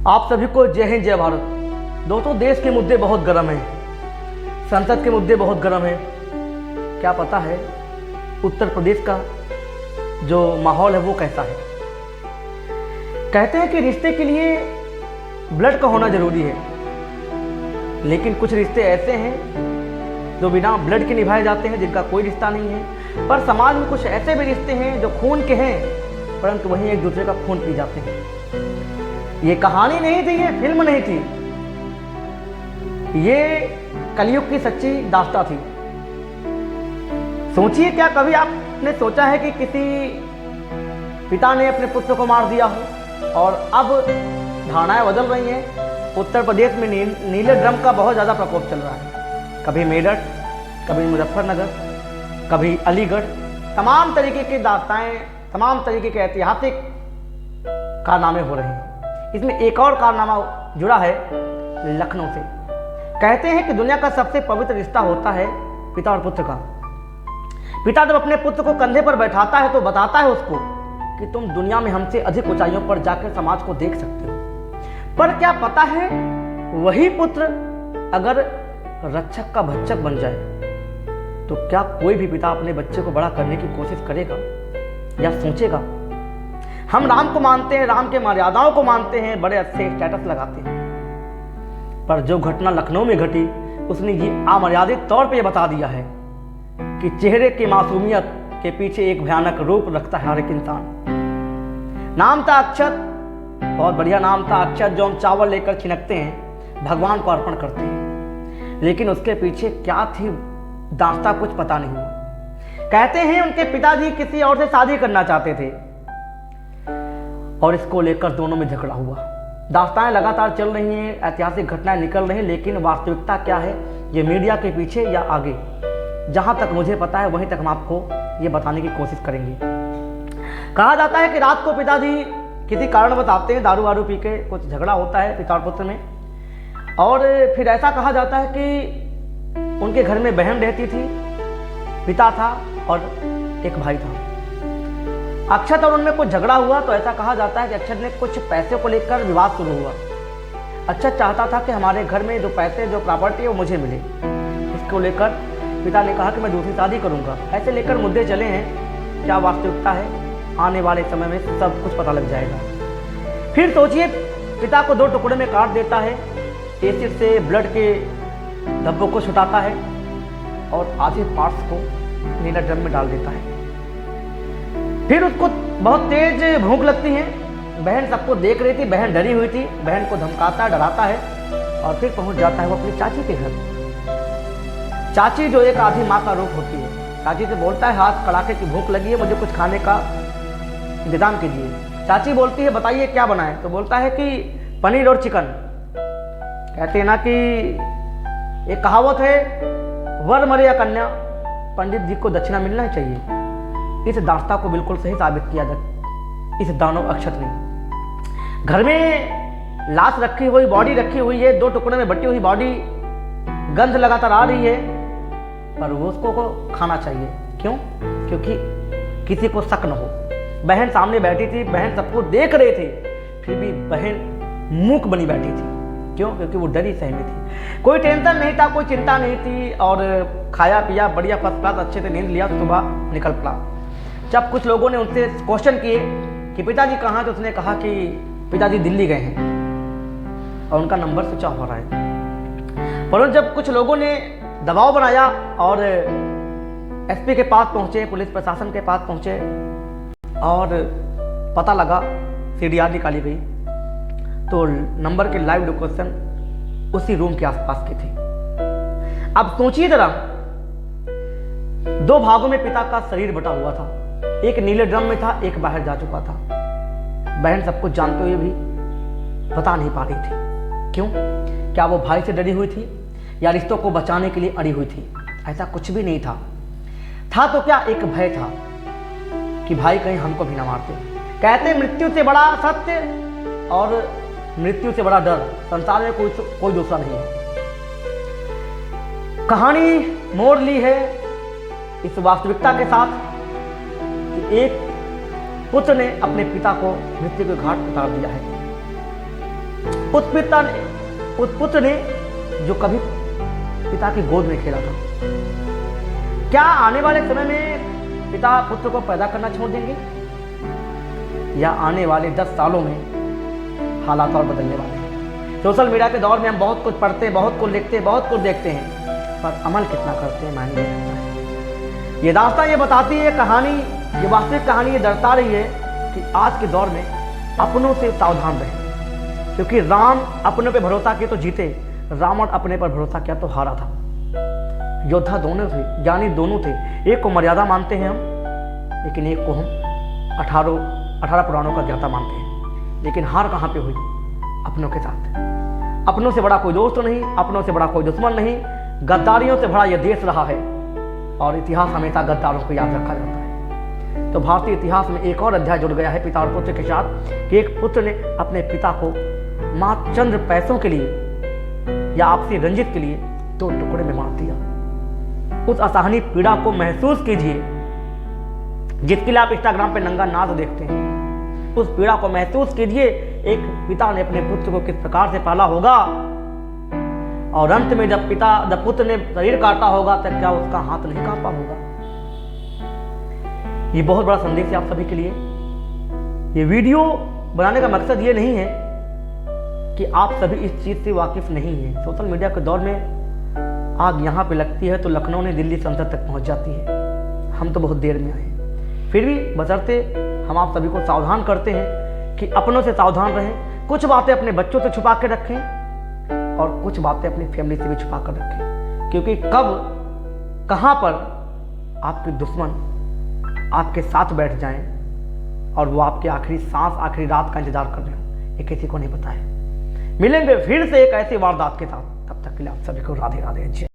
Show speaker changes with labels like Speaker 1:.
Speaker 1: आप सभी को जय हिंद जय भारत। दोस्तों, देश के मुद्दे बहुत गर्म हैं, संसद के मुद्दे बहुत गर्म हैं। क्या पता है उत्तर प्रदेश का जो माहौल है वो कैसा है। कहते हैं कि रिश्ते के लिए ब्लड का होना जरूरी है, लेकिन कुछ रिश्ते ऐसे हैं जो बिना ब्लड के निभाए जाते हैं, जिनका कोई रिश्ता नहीं है। पर समाज में कुछ ऐसे भी रिश्ते हैं जो खून के हैं, परंतु वहीं एक दूसरे का खून पी जाते हैं। ये कहानी नहीं थी, ये फिल्म नहीं थी, ये कलयुग की सच्ची दास्तां थी। सोचिए, क्या कभी आपने सोचा है कि किसी पिता ने अपने पुत्र को मार दिया हो। और अब धारणाएं बदल रही हैं। उत्तर प्रदेश में नीले ड्रम का बहुत ज़्यादा प्रकोप चल रहा है। कभी मेरठ, कभी मुजफ्फरनगर, कभी अलीगढ़। तमाम तरीके की दास्ताएं, तमाम तरीके के ऐतिहासिक कारनामे हो रहे हैं। इसमें एक और कारनामा जुड़ा है लखनऊ से। कहते हैं कि दुनिया का सबसे पवित्र रिश्ता होता है पिता और पुत्र का। पिता जब अपने पुत्र को कंधे पर बैठाता है तो बताता है उसको कि तुम दुनिया में हमसे अधिक ऊंचाइयों पर जाकर समाज को देख सकते हो। पर क्या पता है वही पुत्र अगर रक्षक का भक्षक बन जाए तो क्या कोई भी पिता अपने बच्चे को बड़ा करने की कोशिश करेगा या सोचेगा। हम राम को मानते हैं, राम के मर्यादाओं को मानते हैं, बड़े अच्छे स्टेटस लगाते हैं, पर जो घटना लखनऊ में घटी उसने ये अमर्यादित तौर पे बता दिया है कि चेहरे की मासूमियत के पीछे एक भयानक रूप रखता है हर एक इंसान। नाम था अक्षत, बहुत बढ़िया नाम था अक्षत, जो हम चावल लेकर छिनकते हैं, भगवान को अर्पण करते हैं, लेकिन उसके पीछे क्या थी दास्तां कुछ पता नहीं। कहते हैं उनके पिताजी किसी और से शादी करना चाहते थे और इसको लेकर दोनों में झगड़ा हुआ। दास्ताएं लगातार चल रही हैं, ऐतिहासिक घटनाएं निकल रही हैं, लेकिन वास्तविकता क्या है ये मीडिया के पीछे या आगे, जहां तक मुझे पता है वहीं तक हम आपको ये बताने की कोशिश करेंगे। कहा जाता है कि रात को पिताजी किसी कारण बताते हैं, दारू वारू पी के कुछ झगड़ा होता है पिता और पुत्र में, और फिर ऐसा कहा जाता है कि उनके घर में बहन रहती थी, पिता था और एक भाई था। अक्षत और उनमें कुछ झगड़ा हुआ तो ऐसा कहा जाता है कि अक्षत ने कुछ पैसे को लेकर विवाद शुरू हुआ। अक्षत चाहता था कि हमारे घर में जो पैसे, जो प्रॉपर्टी है वो मुझे मिले। इसको लेकर पिता ने कहा कि मैं दूसरी शादी करूंगा। ऐसे लेकर मुद्दे चले हैं। क्या वास्तविकता है आने वाले समय में सब कुछ पता लग जाएगा। फिर सोचिए, पिता को दो टुकड़े में काट देता है, एसिड से ब्लड के धब्बों को छुटाता है और आधे पार्ट्स को नीला ड्रम में डाल देता है। फिर उसको बहुत तेज भूख लगती है। बहन सबको देख रही थी, बहन डरी हुई थी, बहन को धमकाता है, डराता है और फिर पहुंच जाता है वो अपनी चाची के घर। चाची जो एक आधी माँ का रूप होती है, चाची से बोलता है हाथ कड़ाके की भूख लगी है, मुझे कुछ खाने का इंतजाम कीजिए। चाची बोलती है बताइए क्या बनाए, तो बोलता है कि पनीर और चिकन। कहते हैं ना कि एक कहावत है, वर मरे या कन्या पंडित जी को दक्षिणा मिलना ही चाहिए। इस दास्तां को बिल्कुल सही साबित किया जाए इस दानव अक्षत ने। घर में लाश रखी हुई, बॉडी रखी हुई है, दो टुकड़े में बटी हुई बॉडी, गंध लगातार आ रही है, पर वो उसको खाना चाहिए। क्यों? क्योंकि किसी को शक न हो। बहन सामने बैठी थी, बहन सबको देख रहे थे, फिर भी बहन मूक बनी बैठी थी। क्यों? क्योंकि वो डरी सहमी थी। कोई टेंशन नहीं था, कोई चिंता नहीं थी, और खाया पिया बढ़िया फर्स्ट क्लास अच्छे से नींद लिया, सुबह निकल पड़ा। जब कुछ लोगों ने उनसे क्वेश्चन किए कि पिताजी कहाँ, तो उसने कहा कि पिताजी दिल्ली गए हैं और उनका नंबर स्विच ऑफ हो रहा है। परंतु जब कुछ लोगों ने दबाव बनाया और एसपी के पास पहुंचे, पुलिस प्रशासन के पास पहुंचे और पता लगा, सीडीआर निकाली गई, तो नंबर के लाइव लोकेशन उसी रूम के आसपास की थी। अब सोचिए जरा, दो भागों में पिता का शरीर बटा हुआ था, एक नीले ड्रम में था, एक बाहर जा चुका था। बहन सब कुछ जानते हुए भी बता नहीं पा रही थी। क्यों? क्या वो भाई से डरी हुई थी या रिश्तों को बचाने के लिए अड़ी हुई थी? ऐसा कुछ भी नहीं था तो क्या एक भय था कि भाई कहीं हमको भी ना मारते। कहते मृत्यु से बड़ा सत्य और मृत्यु से बड़ा डर संसार में कोई दूसरा नहीं है। कहानी मोड़ ली है इस वास्तविकता के साथ कि एक पुत्र ने अपने पिता को मृत्यु के घाट उतार दिया है। उस पुत्र ने जो कभी पिता की गोद में खेला था, क्या आने वाले समय में पिता पुत्र को पैदा करना छोड़ देंगे, या आने वाले 10 सालों में हालात और बदलने वाले हैं। सोशल मीडिया के दौर में हम बहुत कुछ पढ़ते हैं, बहुत कुछ लिखते हैं, बहुत कुछ देखते हैं, पर अमल कितना करते हैं मायने नहीं रखता है। ये दास्तां ये बताती है, कहानी, ये वास्तविक कहानी ये दर्शा रही है कि आज के दौर में अपनों से सावधान रहें, क्योंकि राम अपनों पे भरोसा किया तो जीते, रावण अपने पर भरोसा किया तो हारा था। योद्धा दोनों थे, ज्ञानी दोनों थे। एक को मर्यादा मानते हैं हम, लेकिन एक को हम 18 पुराणों का ज्ञाता मानते हैं। लेकिन हार कहाँ पे हुई? अपनों के साथ। अपनों से बड़ा कोई दोस्त नहीं, अपनों से बड़ा कोई दुश्मन नहीं, गद्दारियों से भरा यह देश रहा है, और इतिहास हमेशा गद्दारों को याद रखा जाता है। तो भारतीय इतिहास में एक और अध्याय जुड़ गया है पिता और पुत्र के साथ, कि एक पुत्र ने अपने पिता को मात्र चंद पैसों के लिए या आपसी रंजित के लिए 2 टुकड़े में मार दिया। उस असहनीय पीड़ा को महसूस कीजिए, जिसके लिए आप इंस्टाग्राम पे नंगा नाच देखते हैं। उस पीड़ा को महसूस कीजिए, एक पिता ने अपने पुत्र को किस प्रकार से पाला होगा, और अंत में जब पुत्र ने शरीर काटा होगा तो क्या उसका हाथ नहीं कांपा होगा। ये बहुत बड़ा संदेश है आप सभी के लिए। ये वीडियो बनाने का मकसद ये नहीं है कि आप सभी इस चीज से वाकिफ नहीं हैं। सोशल मीडिया के दौर में आग यहाँ पे लगती है तो लखनऊ ने दिल्ली संसद तक पहुँच जाती है। हम तो बहुत देर में आए, फिर भी बशर्ते हम आप सभी को सावधान करते हैं कि अपनों से सावधान रहें। कुछ बातें अपने बच्चों से छुपा के रखें, और कुछ बातें अपनी फैमिली से भी छुपा कर रखें, क्योंकि कब कहाँ पर आपके दुश्मन आपके साथ बैठ जाएं और वो आपके आखिरी सांस, आखिरी रात का इंतजार कर रहे हो, ये किसी को नहीं पता है। मिलेंगे फिर से एक ऐसी वारदात के साथ, तब तक के लिए आप सभी को राधे राधे।